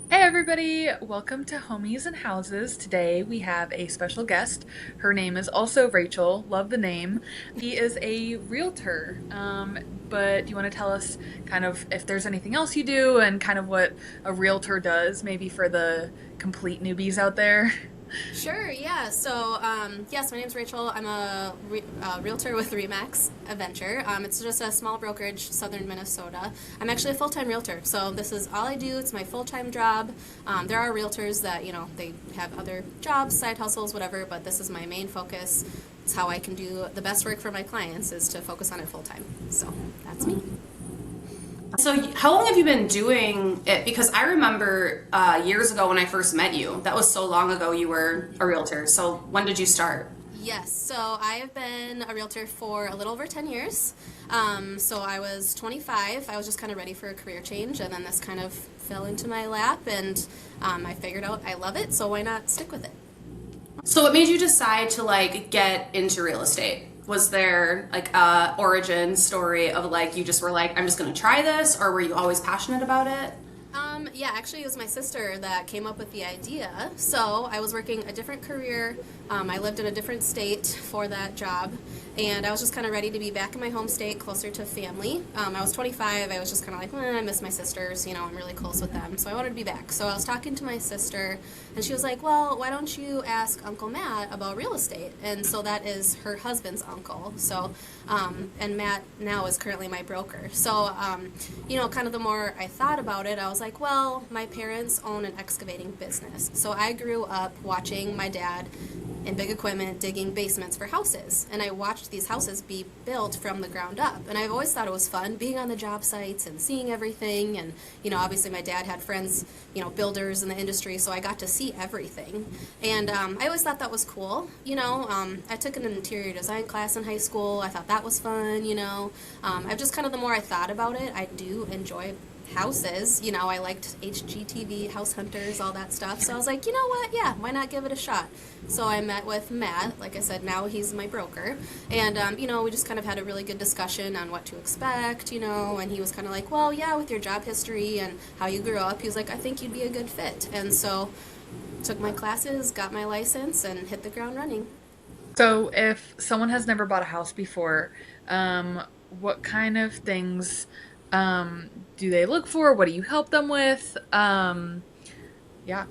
Hey everybody, welcome to Homies and Houses. Today we have a special guest. Her name is also Rachel. Love the name. She is a realtor. But do you want to tell us kind of if there's anything else you do and kind of what a realtor does, maybe for the complete newbies out there? Sure, yeah. Yes, my name's Rachel. I'm a realtor with Remax Adventure. It's just a small brokerage, southern Minnesota. I'm actually a full-time realtor, so this is all I do. It's my full-time job. There are realtors that, they have other jobs, side hustles, whatever, but this is my main focus. It's how I can do the best work for my clients is to focus on it full-time. So that's me. So, how long have you been doing it? Because I remember years ago when I first met you. That was so long ago you were a realtor. So, when did you start? Yes, so I have been a realtor for a little over 10 years. So I was 25. I was just kind of ready for a career change, and then this kind of fell into my lap, and I figured out I love it, so why not stick with it? So, what made you decide to get into real estate? Was there a origin story of you just were like, I'm just going to try this, or were you always passionate about it? Yeah, actually, it was my sister that came up with the idea. So I was working a different career. I lived in a different state for that job, and I was just kind of ready to be back in my home state, closer to family. I was 25. I was just kind of like, I miss my sisters. I'm really close with them, so I wanted to be back. So I was talking to my sister, and she was like, "Well, why don't you ask Uncle Matt about real estate?" And so that is her husband's uncle. And Matt now is currently my broker. Kind of the more I thought about it, I was like, well, my parents own an excavating business. So I grew up watching my dad in big equipment digging basements for houses. And I watched these houses be built from the ground up. And I've always thought it was fun being on the job sites and seeing everything. And, obviously my dad had friends, builders in the industry, so I got to see everything. And I always thought that was cool. I took an interior design class in high school. I thought that was fun. I've just kind of, the more I thought about it, I do enjoy houses. I liked HGTV, House Hunters, all that stuff. So I was like, you know what? Yeah, why not give it a shot? So I met with Matt. Like I said, now he's my broker. And, we just kind of had a really good discussion on what to expect, and he was kind of like, well, yeah, with your job history and how you grew up, he was like, I think you'd be a good fit. And so took my classes, got my license, and hit the ground running. So if someone has never bought a house before, um, what kind of things do they look for? What do you help them with? Yeah.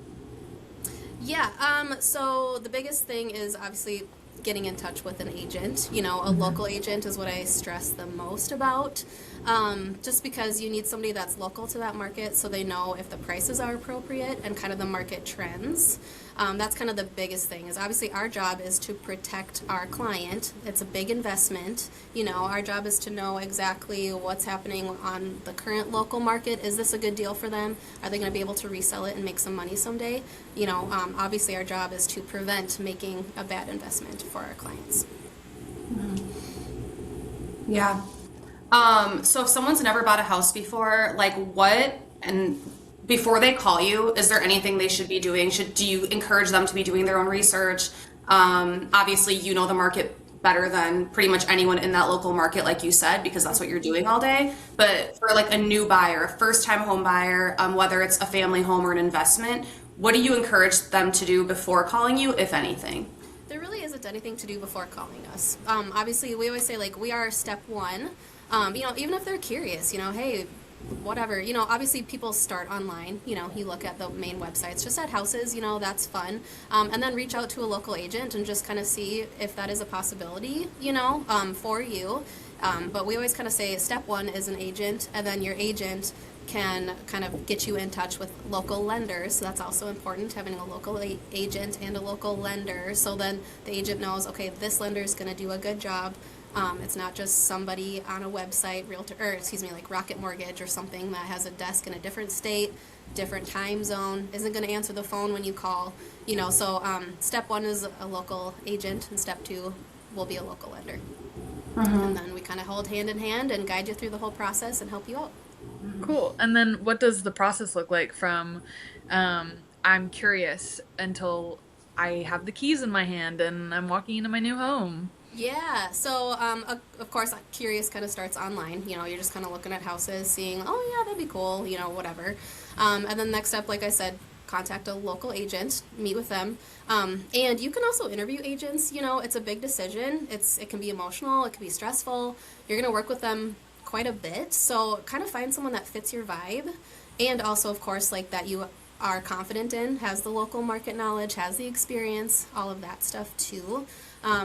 Yeah, so the biggest thing is obviously getting in touch with an agent. A Mhm. local agent is what I stress the most about. Just because you need somebody that's local to that market so they know if the prices are appropriate and kind of the market trends. That's kind of the biggest thing is obviously our job is to protect our client. It's a big investment. Our job is to know exactly what's happening on the current local market. Is this a good deal for them? Are they going to be able to resell it and make some money someday? Obviously our job is to prevent making a bad investment for our clients. Yeah. So if someone's never bought a house before, and before they call you, is there anything they should be doing? Do you encourage them to be doing their own research? Obviously, you know the market better than pretty much anyone in that local market, like you said, because that's what you're doing all day. But for a new buyer, a first-time home buyer, whether it's a family home or an investment, what do you encourage them to do before calling you, if anything? There really isn't anything to do before calling us. Obviously, we always say, like, we are step one. Even if they're curious, hey, whatever. Obviously, people start online. You look at the main websites, just at houses, that's fun. And then reach out to a local agent and just kind of see if that is a possibility, for you. But we always kind of say step one is an agent, and then your agent can kind of get you in touch with local lenders. So that's also important, having a local agent and a local lender. So then the agent knows, okay, this lender is going to do a good job. It's not just somebody on a website, like Rocket Mortgage or something that has a desk in a different state, different time zone, isn't going to answer the phone when you call. Step one is a local agent, and step two will be a local lender. And then we kind of hold hand in hand and guide you through the whole process and help you out. Cool. And then what does the process look like from I'm curious until I have the keys in my hand and I'm walking into my new home? Yeah, so of course, curious kind of starts online. You know, you're just kind of looking at houses, seeing, oh yeah, that'd be cool, you know, whatever. And then next step, like I said, contact a local agent, meet with them, and you can also interview agents. You know, it's a big decision. It can be emotional, it can be stressful. You're gonna work with them quite a bit, so kind of find someone that fits your vibe, and also, of course, like that you are confident in, has the local market knowledge, has the experience, all of that stuff too.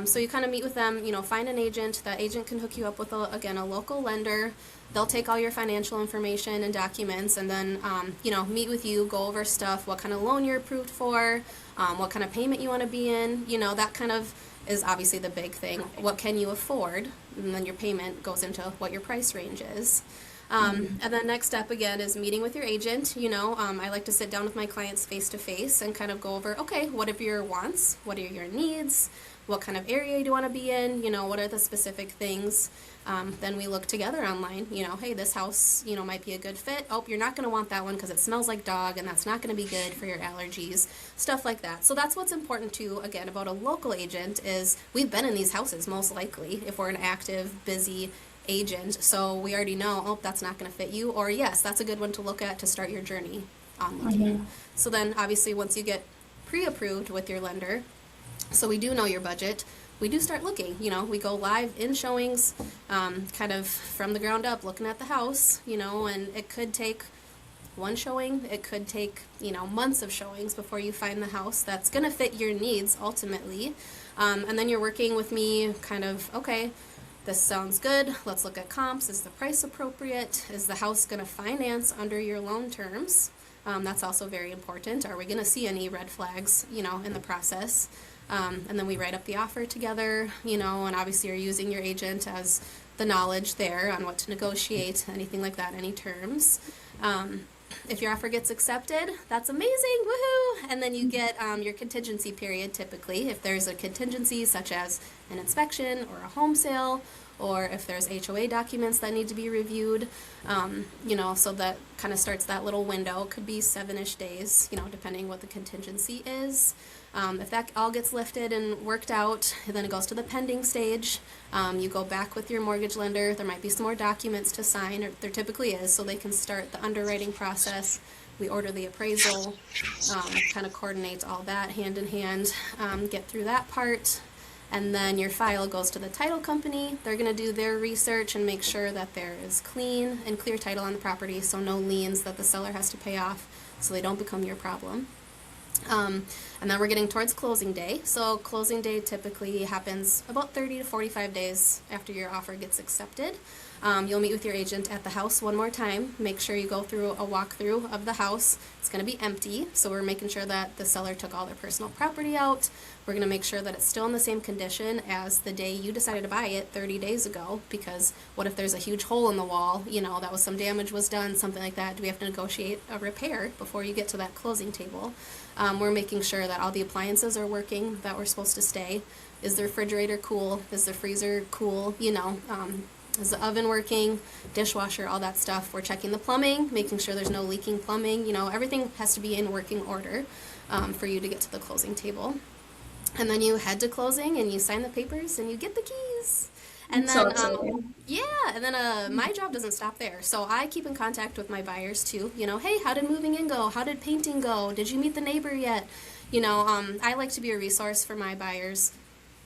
So you kind of meet with them, you know, find an agent. That agent can hook you up with, again, a local lender. They'll take all your financial information and documents and then, you know, meet with you, go over stuff, what kind of loan you're approved for, what kind of payment you want to be in. You know, that kind of is obviously the big thing. What can you afford? And then your payment goes into what your price range is. And then next step again is meeting with your agent. You know, I like to sit down with my clients face to face and kind of go over, okay, what are your wants? What are your needs? What kind of area do you want to be in? You know, what are the specific things? Then we look together online. You know, hey, this house, you know, might be a good fit. Oh, you're not going to want that one because it smells like dog and that's not going to be good for your allergies. Stuff like that. So that's what's important too, again, about a local agent is we've been in these houses most likely if we're an active, busy agent. So we already know, oh, that's not going to fit you. Or yes, that's a good one to look at to start your journey on looking. So then obviously once you get pre-approved with your lender, so we do know your budget. We do start looking, you know, we go live in showings, kind of from the ground up, looking at the house, you know, and it could take one showing, it could take, you know, months of showings before you find the house that's going to fit your needs ultimately. And then you're working with me kind of, okay, this sounds good. Let's look at comps. Is the price appropriate? Is the house going to finance under your loan terms? That's also very important. Are we going to see any red flags, you know, in the process? And then we write up the offer together, you know, and obviously you're using your agent as the knowledge there on what to negotiate, anything like that, any terms. If your offer gets accepted, that's amazing, woohoo! And then you get your contingency period typically. If there's a contingency such as an inspection or a home sale, or if there's HOA documents that need to be reviewed, you know, so that kind of starts that little window. It could be 7-ish days, you know, depending what the contingency is. If that all gets lifted and worked out, then it goes to the pending stage. You go back with your mortgage lender. There might be some more documents to sign, or there typically is, so they can start the underwriting process. We order the appraisal, kind of coordinate all that hand in hand, get through that part. And then your file goes to the title company. They're going to do their research and make sure that there is clean and clear title on the property, so no liens that the seller has to pay off, so they don't become your problem. And then we're getting towards closing day. So closing day typically happens about 30 to 45 days after your offer gets accepted. You'll meet with your agent at the house one more time. Make sure you go through a walkthrough of the house. It's going to be empty, so we're making sure that the seller took all their personal property out. We're going to make sure that it's still in the same condition as the day you decided to buy it 30 days ago, because what if there's a huge hole in the wall, you know, that was some damage was done, something like that. Do we have to negotiate a repair before you get to that closing table? We're making sure that all the appliances are working that were supposed to stay. Is the refrigerator cool? Is the freezer cool? You know, is the oven working? Dishwasher, all that stuff. We're checking the plumbing, making sure there's no leaking plumbing. You know, everything has to be in working order for you to get to the closing table. And then you head to closing and you sign the papers and you get the keys. And So then, exciting. yeah, and then my job doesn't stop there. So I keep in contact with my buyers too. You know, hey, how did moving in go? How did painting go? Did you meet the neighbor yet? You know, I like to be a resource for my buyers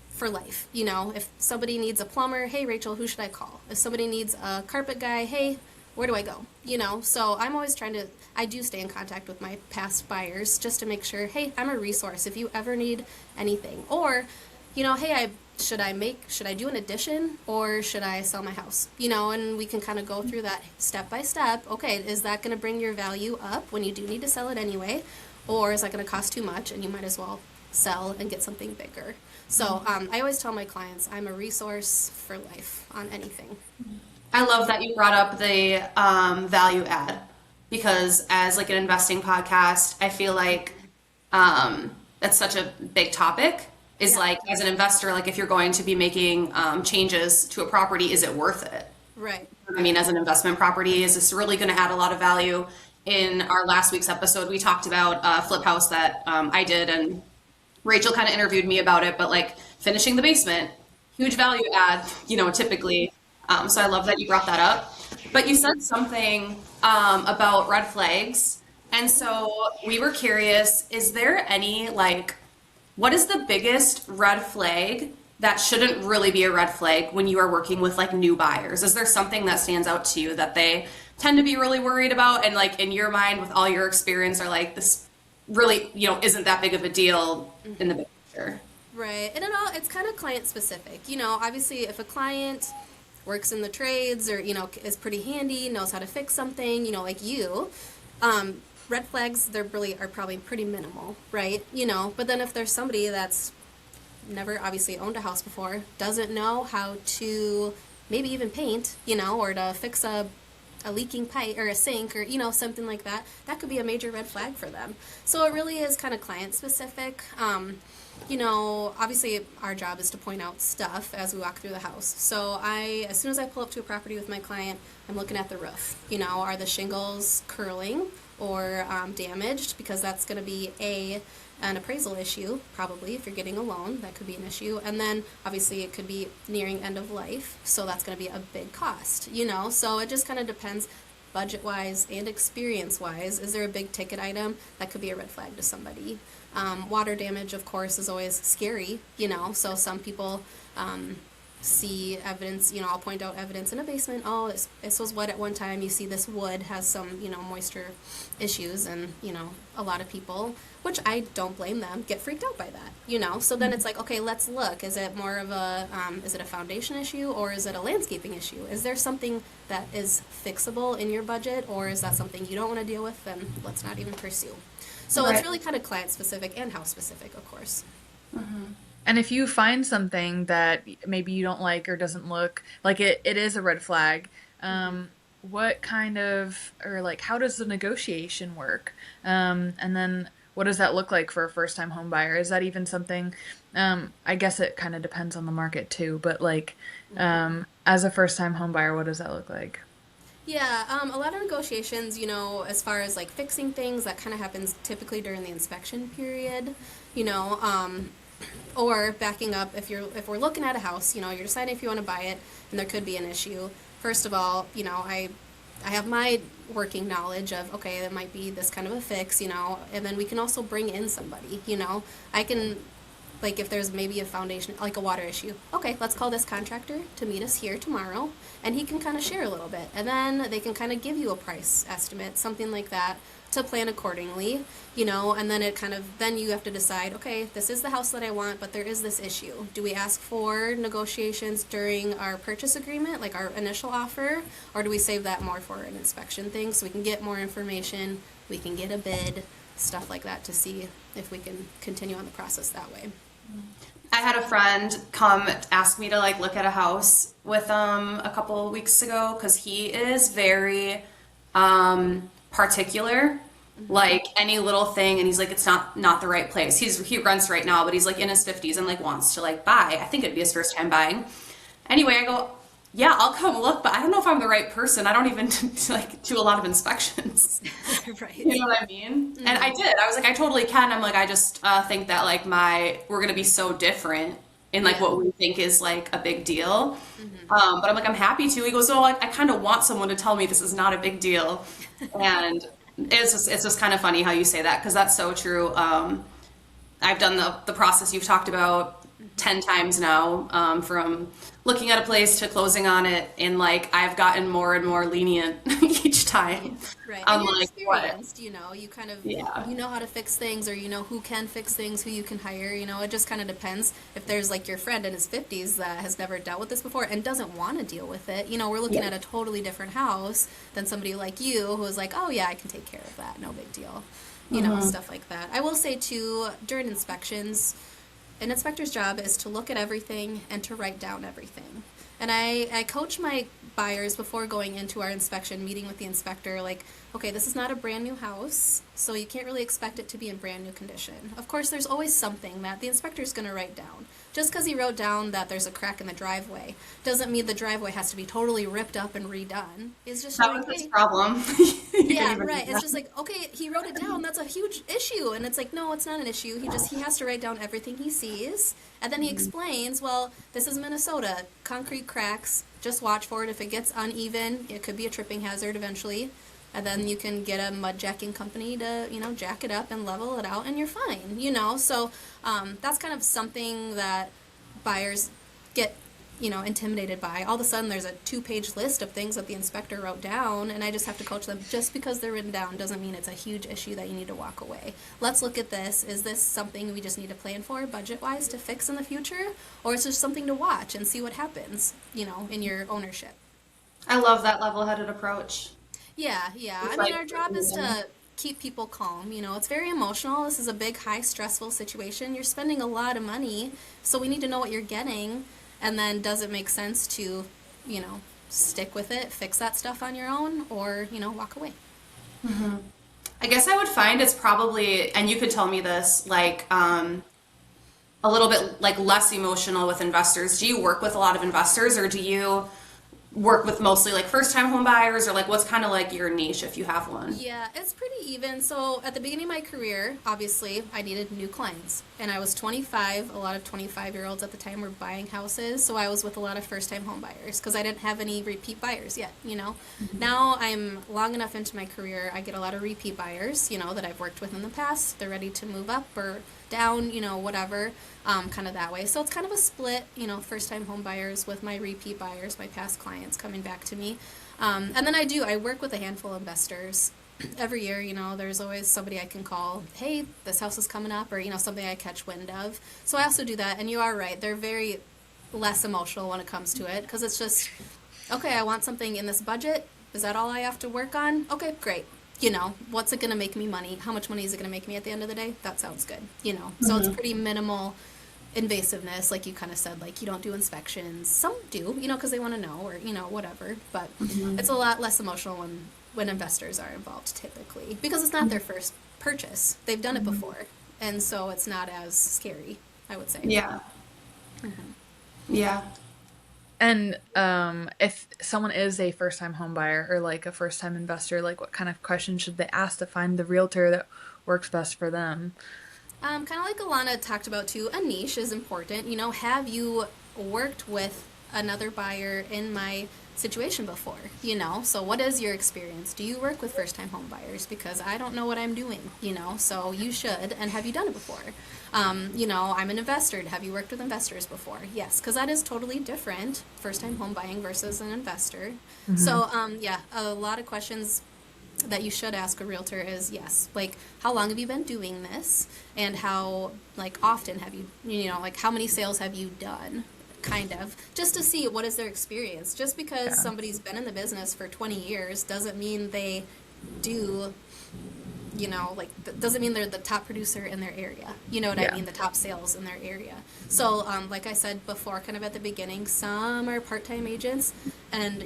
for life. You know, if somebody needs a plumber, hey, Rachel, who should I call? If somebody needs a carpet guy, hey, where do I go? You know, so I'm always trying to, I do stay in contact with my past buyers just to make sure, hey, I'm a resource if you ever need anything. Or, you know, hey, should I do an addition or should I sell my house? You know, and we can kind of go through that step by step. Okay, is that going to bring your value up when you do need to sell it anyway? Or is that going to cost too much and you might as well sell and get something bigger? So I always tell my clients I'm a resource for life on anything. I love that you brought up the value add because as like an investing podcast, I feel like that's such a big topic. Is Yeah, like as an investor, like if you're going to be making changes to a property, is it worth it? right. I mean, as an investment property, is this really going to add a lot of value? In our last week's episode, we talked about a flip house that I did, and Rachel kind of interviewed me about it, but like finishing the basement, huge value add, typically. So I love that you brought that up. But you said something about red flags. And so we were curious, is there any like, what is the biggest red flag that shouldn't really be a red flag when you are working with like new buyers? Is there something that stands out to you that they tend to be really worried about and like in your mind with all your experience are like this really, isn't that big of a deal in the big picture? Right. And it's kind of client specific. Obviously if a client works in the trades or, is pretty handy, knows how to fix something, like you, red flags, they're really are probably pretty minimal, right? But then if there's somebody that's never obviously owned a house before, doesn't know how to maybe even paint, or to fix a leaking pipe or a sink or something like that, that could be a major red flag for them. So it really is kind of client specific. Obviously our job is to point out stuff as we walk through the house. So as soon as I pull up to a property with my client, I'm looking at the roof. Are the shingles curling or damaged? Because that's going to be an appraisal issue, probably, if you're getting a loan, that could be an issue. And then, obviously, it could be nearing end of life, so that's going to be a big cost, So it just kind of depends, budget-wise and experience-wise. Is there a big ticket item that could be a red flag to somebody? Water damage, of course, is always scary, So some people see evidence, I'll point out evidence in a basement. Oh, this was wet at one time. You see this wood has some, moisture issues, and, a lot of people, which I don't blame them, get freaked out by that, So then it's like, okay, let's look. Is it more of is it a foundation issue or is it a landscaping issue? Is there something that is fixable in your budget, or is that something you don't want to deal with? Then let's not even pursue. So Right. it's really kind of client specific and house specific, of course. And if you find something that maybe you don't like or doesn't look like it is a red flag, what kind of, or like, how does the negotiation work? And then what does that look like for a first time home buyer? Is that even something, I guess it kind of depends on the market too, but like, as a first time home buyer, what does that look like? Yeah, a lot of negotiations, as far as like fixing things, that kind of happens typically during the inspection period, you know, um, or backing up if we're looking at a house, you're deciding if you want to buy it, and there could be an issue. First of all, I have my working knowledge of, okay, it might be this kind of a fix, and then we can also bring in somebody, I can, like, if there's maybe a foundation, like a water issue, okay, let's call this contractor to meet us here tomorrow, and he can kind of share a little bit, and then they can kind of give you a price estimate, something like that, to plan accordingly, and then then you have to decide, okay, this is the house that I want, but there is this issue. Do we ask for negotiations during our purchase agreement, like our initial offer, or do we save that more for an inspection thing so we can get more information, we can get a bid, stuff like that, to see if we can continue on the process that way. I had a friend come ask me to like look at a house with a couple of weeks ago because he is very particular, like any little thing, and he's like, it's not the right place. He rents right now, but he's like in his 50s and like wants to like buy. I think it'd be his first time buying. Anyway, I go, yeah, I'll come look, but I don't know if I'm the right person. I don't even like do a lot of inspections. Right. You know what I mean? Mm-hmm. And I did. I was like, I totally can. I'm like, I just think that like we're gonna be so different in like what we think is like a big deal. But I'm like, I'm happy to. He goes, oh, I kind of want someone to tell me this is not a big deal. And it's just kind of funny how you say that because that's so true. I've done the process you've talked about 10 times now, from looking at a place to closing on it, and like I've gotten more and more lenient each time. Right. I'm And you're like, experienced, what? you kind of, Yeah. you know how to fix things, or you know who can fix things, who you can hire, it just kind of depends. If there's like your friend in his 50s that has never dealt with this before and doesn't want to deal with it, we're looking Yeah. at a totally different house than somebody like you who's like, oh yeah, I can take care of that, no big deal, stuff like that. I will say too, during inspections, an inspector's job is to look at everything and to write down everything. And I coach my buyers before going into our inspection, meeting with the inspector, like, okay, this is not a brand new house. So you can't really expect it to be in brand new condition. Of course, there's always something that the inspector's going to write down. Just because he wrote down that there's a crack in the driveway doesn't mean the driveway has to be totally ripped up and redone. It's just That showing, was his hey, problem. yeah, right. It's just like, okay, he wrote it down. That's a huge issue. And it's like, no, it's not an issue. He has to write down everything he sees. And then he explains, well, this is Minnesota. Concrete cracks. Just watch for it. If it gets uneven, it could be a tripping hazard eventually. And then you can get a mud jacking company to, jack it up and level it out, and you're fine, So that's kind of something that buyers get, intimidated by. All of a sudden, there's a 2-page list of things that the inspector wrote down, and I just have to coach them. Just because they're written down doesn't mean it's a huge issue that you need to walk away. Let's look at this. Is this something we just need to plan for, budget-wise, to fix in the future? Or is it just something to watch and see what happens, in your ownership? I love that level-headed approach. Yeah, yeah. It's I mean, like, our job is to keep people calm. It's very emotional. This is a big, high, stressful situation. You're spending a lot of money, so we need to know what you're getting. And then does it make sense to, stick with it, fix that stuff on your own, or, walk away? I guess I would find it's probably, and you could tell me this, like a little bit like less emotional with investors. Do you work with a lot of investors, or do you work with mostly like first-time home buyers, or like what's kind of like your niche if you have one? Yeah, it's pretty even. So at the beginning of my career, obviously, I needed new clients. And I was 25. A lot of 25-year-olds at the time were buying houses. So I was with a lot of first-time home buyers because I didn't have any repeat buyers yet, Now I'm long enough into my career, I get a lot of repeat buyers, that I've worked with in the past. They're ready to move up or down, whatever, kind of that way. So it's kind of a split, first-time home buyers with my repeat buyers, my past clients coming back to me. And then I work with a handful of investors. Every year, there's always somebody I can call, hey, this house is coming up, or, something I catch wind of. So I also do that, and you are right. They're very less emotional when it comes to it, because it's just, okay, I want something in this budget. Is that all I have to work on? Okay, great. What's it going to make me money? How much money is it going to make me at the end of the day? That sounds good, So it's pretty minimal invasiveness, like you kind of said, like you don't do inspections. Some do, because they want to know, or, whatever. But it's a lot less emotional when investors are involved typically, because it's not their first purchase. They've done it before. And so it's not as scary, I would say. Yeah. Yeah. And if someone is a first-time home buyer or like a first-time investor, like what kind of questions should they ask to find the realtor that works best for them? Kind of like Alana talked about too, a niche is important. Have you worked with another buyer in my situation before? So what is your experience? Do you work with first-time home buyers? Because I don't know what I'm doing, so you should. And have you done it before? I'm an investor. Have you worked with investors before? Yes, because that is totally different, first-time home buying versus an investor. So, a lot of questions that you should ask a realtor is, yes, like, how long have you been doing this? And how, like, often have you, like, how many sales have you done? Kind of, just to see what is their experience. Just because somebody's been in the business for 20 years doesn't mean they do, doesn't mean they're the top producer in their area. You know what I mean? The top sales in their area. So, like I said before, kind of at the beginning, some are part-time agents, and,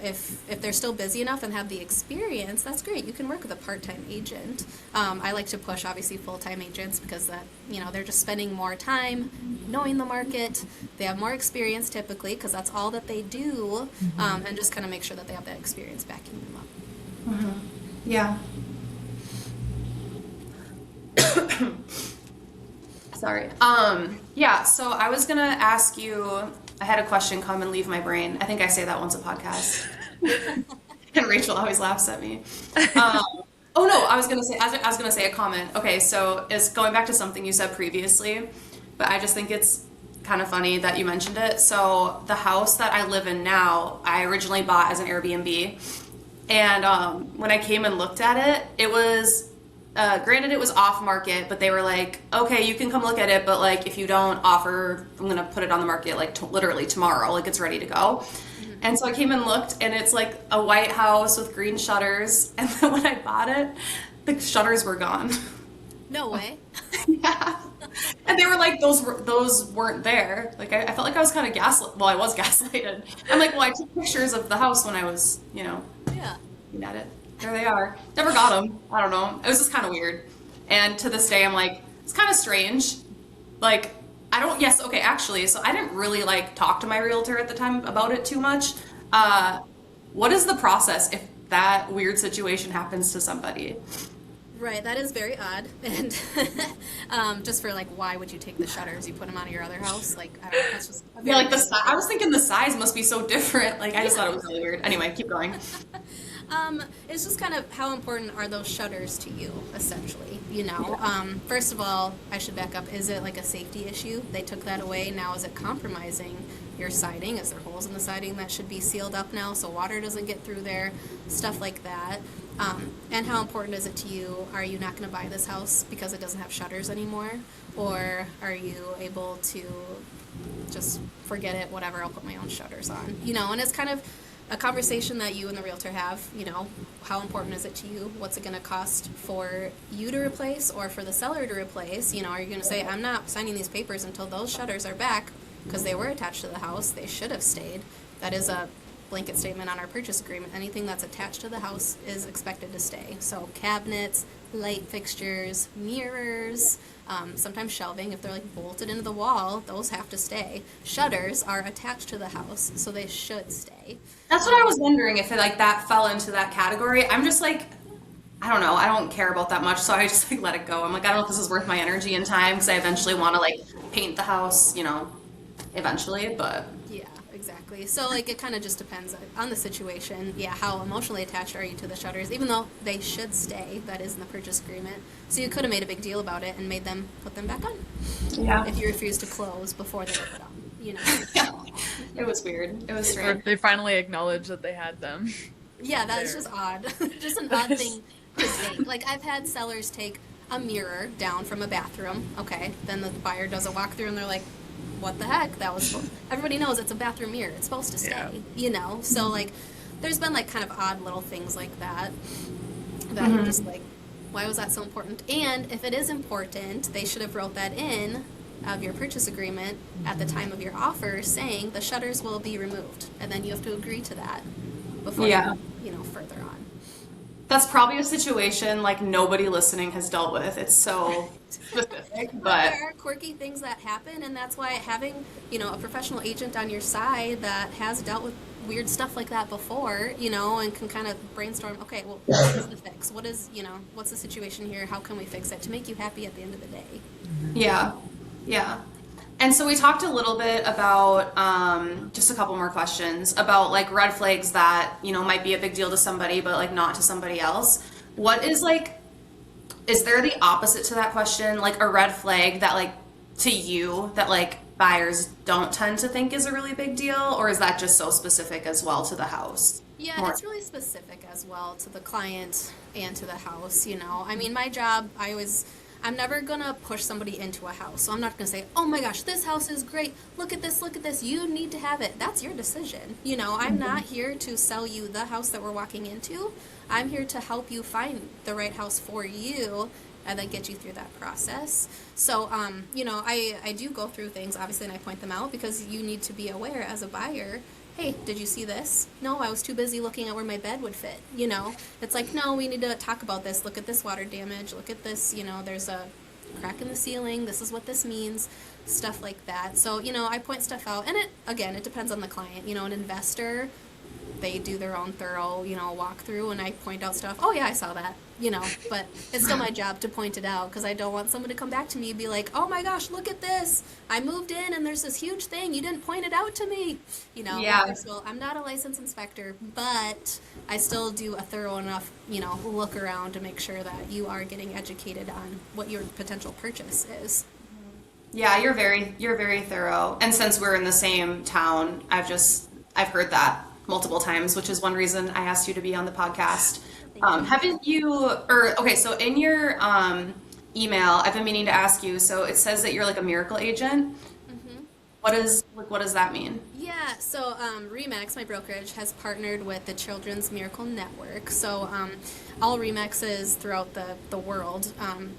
if they're still busy enough and have the experience, that's great. You can work with a part-time agent. I like to push, obviously, full-time agents because that, they're just spending more time knowing the market. They have more experience typically because that's all that they do, and just kind of make sure that they have that experience backing them up. Yeah. Sorry. Yeah, so I was gonna ask you, I had a question come and leave my brain. I think I say that once a podcast. And Rachel always laughs at me. Oh no, I was gonna say a comment. Okay, so it's going back to something you said previously, but I just think it's kind of funny that you mentioned it. So the house that I live in now, I originally bought as an Airbnb. And when I came and looked at it, it was granted it was off market, but they were like, okay, you can come look at it, but like if you don't offer, I'm gonna put it on the market like literally tomorrow, like it's ready to go. And so I came and looked, and it's like a white house with green shutters, and then when I bought it, the shutters were gone. No way. Yeah. And they were like, those weren't there. Like I felt like I was kind of I was gaslighted. I'm like, well, I took pictures of the house when I was, Yeah. looking at it. there they are. Never got them. I don't know. It was just kind of weird. And to this day, I'm like, it's kind of strange. Like, I don't, yes, okay, actually, so I didn't really like talk to my realtor at the time about it too much. Uh, what is the process if that weird situation happens to somebody? Right, that is very odd. And just for like, why would you take the shutters? You put them out of your other house? Like, I don't know. That's just a Yeah, very like I was thinking the size must be so different. Like, I just thought it was really weird. Anyway, keep going. It's just kind of how important are those shutters to you, essentially, you know? First of all, I should back up. Is it like a safety issue? They took that away. Now is it compromising your siding? Is there holes in the siding that should be sealed up now so water doesn't get through there? Stuff like that. And how important is it to you? Are you not going to buy this house because it doesn't have shutters anymore? Or are you able to just forget it, whatever, I'll put my own shutters on? You know, and it's kind of a conversation that you and the realtor have, you know, how important is it to you? What's it going to cost for you to replace or for the seller to replace? You know, are you going to say, I'm not signing these papers until those shutters are back because they were attached to the house, they should have stayed. That is a blanket statement on our purchase agreement. Anything that's attached to the house is expected to stay. So cabinets, light fixtures, mirrors, sometimes shelving, if they're like bolted into the wall, those have to stay. Shutters are attached to the house, so they should stay. That's what I was wondering if it like that fell into that category. I'm just like, I don't know. I don't care about that much, so I just like let it go. I'm like, I don't know if this is worth my energy and time because I eventually want to like paint the house, you know, eventually. But Yeah, exactly. So like it kind of just depends on the situation. Yeah, how emotionally attached are you to the shutters? Even though they should stay, that is in the purchase agreement. So you could have made a big deal about it and made them put them back on yeah, if you refuse to close before they were put on. You know. it was weird. It was Or strange. they finally acknowledged that they had them. Yeah, that's There. just odd. Just an odd thing to take. Like I've had sellers take a mirror down from a bathroom. Okay, then the buyer does a walkthrough and they're like, "What the heck? That was." Everybody knows it's a bathroom mirror. It's supposed to stay. Yeah. You know. So like, there's been like kind of odd little things like that that are just like, why was that so important? And if it is important, they should have wrote that in of your purchase agreement at the time of your offer, saying the shutters will be removed, and then you have to agree to that before Yeah. you know, further on. That's probably a situation like nobody listening has dealt with. It's so specific, but There are quirky things that happen, and that's why having, you know, a professional agent on your side that has dealt with weird stuff like that before, you know, and can kind of brainstorm, okay, well, what is the fix? What is, you know, what's the situation here? How can we fix it to make you happy at the end of the day? yeah, yeah. And so we talked a little bit about just a couple more questions about like red flags that, you know, might be a big deal to somebody, but like not to somebody else. What is like, is there the opposite to that question? Like a red flag that like to you that like buyers don't tend to think is a really big deal? Or is that just so specific as well to the house? Yeah, More- it's really specific as well to the client and to the house, you know. I mean, my job, I'm never gonna push somebody into a house. So I'm not gonna say, oh my gosh, this house is great. Look at this. You need to have it. That's your decision. You know, I'm not here to sell you the house that we're walking into. I'm here to help you find the right house for you and then get you through that process. So, you know, I do go through things, obviously, and I point them out because you need to be aware as a buyer. Hey, did you see this? No, I was too busy looking at where my bed would fit. You know, it's like, no, we need to talk about this. Look at this water damage. Look at this, you know, there's a crack in the ceiling. This is what this means. Stuff like that. So, you know, I point stuff out. And it depends on the client. You know, an investor, they do their own thorough, you know, walkthrough, and I point out stuff. Oh yeah, I saw that, you know. But it's still my job to point it out because I don't want someone to come back to me and be like, "Oh my gosh, look at this! I moved in and there's this huge thing. You didn't point it out to me." You know. Yeah. So I'm not a licensed inspector, but I still do a thorough enough, you know, look around to make sure that you are getting educated on what your potential purchase is. Yeah, you're very thorough. And since we're in the same town, I've heard that multiple times, which is one reason I asked you to be on the podcast. Haven't you, or okay, so in your email, I've been meaning to ask you, so it says that you're like a miracle agent. What does that mean? Yeah, so Remax, my brokerage, has partnered with the Children's Miracle Network. So all Remaxes throughout the world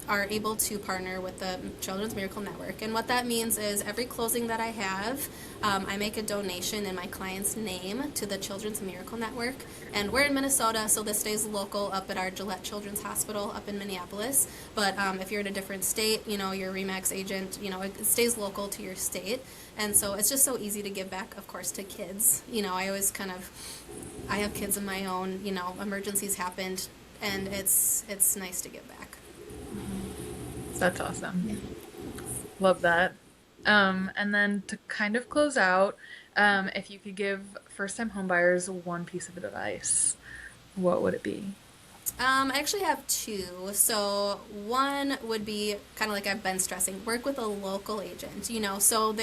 are able to partner with the Children's Miracle Network. And what that means is every closing that I have, I make a donation in my client's name to the Children's Miracle Network. And we're in Minnesota, so this stays local up at our Gillette Children's Hospital up in Minneapolis. But if you're in a different state, your Remax agent, it stays local to your state. And so it's just so easy to give back, of course, to kids. I always I have kids of my own, emergencies happened, and it's nice to give back. That's awesome. Love that. And then to kind of close out, if you could give first-time homebuyers one piece of advice, what would it be? I actually have two. So one would be kind of like I've been stressing, work with a local agent, so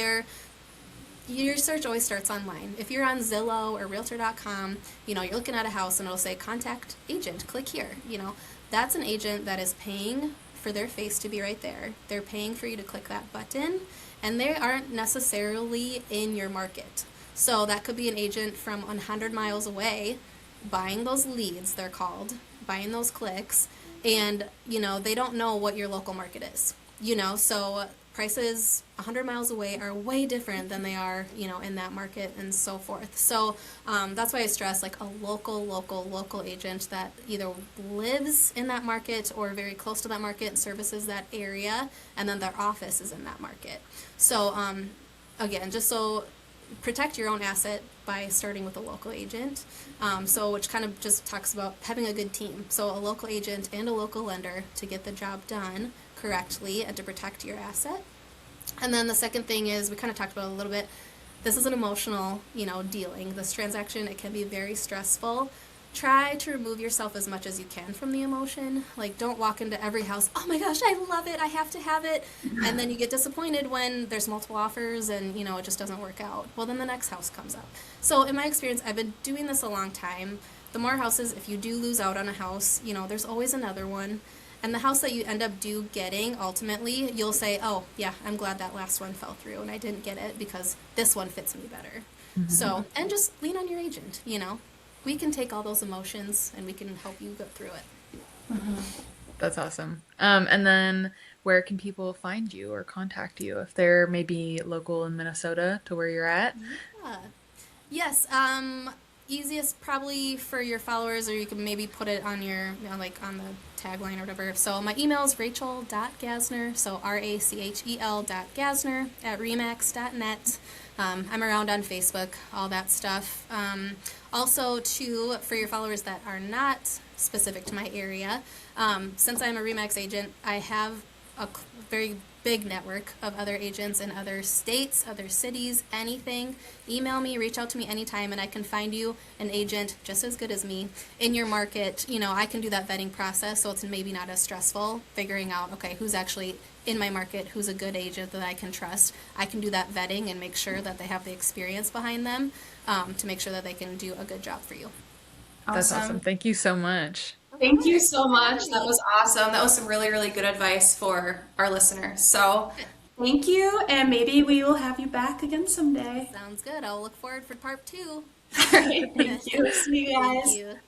your search always starts online. If you're on Zillow or Realtor.com, you're looking at a house and it'll say contact agent, click here. That's an agent that is paying for their face to be right there. They're paying for you to click that button, and they aren't necessarily in your market. So that could be an agent from 100 miles away buying those leads, they're called, buying those clicks, and they don't know what your local market is. So prices 100 miles away are way different than they are, in that market and so forth. So that's why I stress like a local agent that either lives in that market or very close to that market and services that area, and then their office is in that market. So again, just so protect your own asset by starting with a local agent. Which kind of just talks about having a good team. So a local agent and a local lender to get the job done correctly and to protect your asset. And then the second thing is, we kind of talked about it a little bit, this is an emotional, dealing. This transaction, it can be very stressful. Try to remove yourself as much as you can from the emotion. Like, don't walk into every house, oh my gosh, I love it, I have to have it. And then you get disappointed when there's multiple offers and, it just doesn't work out. Well, then the next house comes up. So in my experience, I've been doing this a long time. The more houses, if you do lose out on a house, there's always another one. And the house that you end up getting, ultimately, you'll say, oh, yeah, I'm glad that last one fell through and I didn't get it because this one fits me better. So, and just lean on your agent, We can take all those emotions and we can help you go through it. That's awesome. And then where can people find you or contact you if they're maybe local in Minnesota to where you're at? Yeah. Yes. Easiest probably for your followers, or you can maybe put it on your, like on the tagline or whatever. So my email is rachel.gasner, so rachel.gasner @remax.net. I'm around on Facebook, all that stuff. Also, too, for your followers that are not specific to my area, since I'm a Remax agent, I have a very big network of other agents in other states, other cities, anything. Email me, reach out to me anytime, and I can find you an agent just as good as me in your market. I can do that vetting process, so it's maybe not as stressful figuring out, okay, who's actually in my market, who's a good agent that I can trust. I can do that vetting and make sure that they have the experience behind them to make sure that they can do a good job for you. That's awesome. Thank you so much. Thank you so much. That was awesome. That was some really, really good advice for our listeners. So thank you, and maybe we will have you back again someday. Sounds good. I'll look forward for part 2. All right, thank you. See you Thank guys. you.